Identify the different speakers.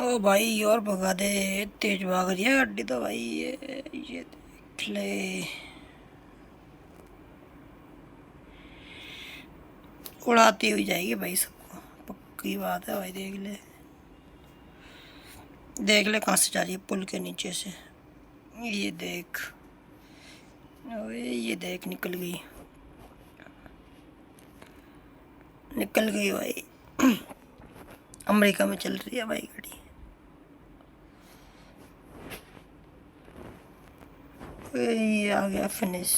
Speaker 1: ओ भाई और भगा दे। तेज भाग रही है गाड़ी तो भाई। ये देख ले। उड़ाती हुई जाएगी भाई सबको, पक्की बात है भाई। देख ले देख ले कहाँ से जा रही है, पुल के नीचे से। ये देख, ओए ये देख, निकल गई निकल गई भाई। अमेरिका में चल रही है भाई गाड़ी। ओए ये आ गया फिनिश।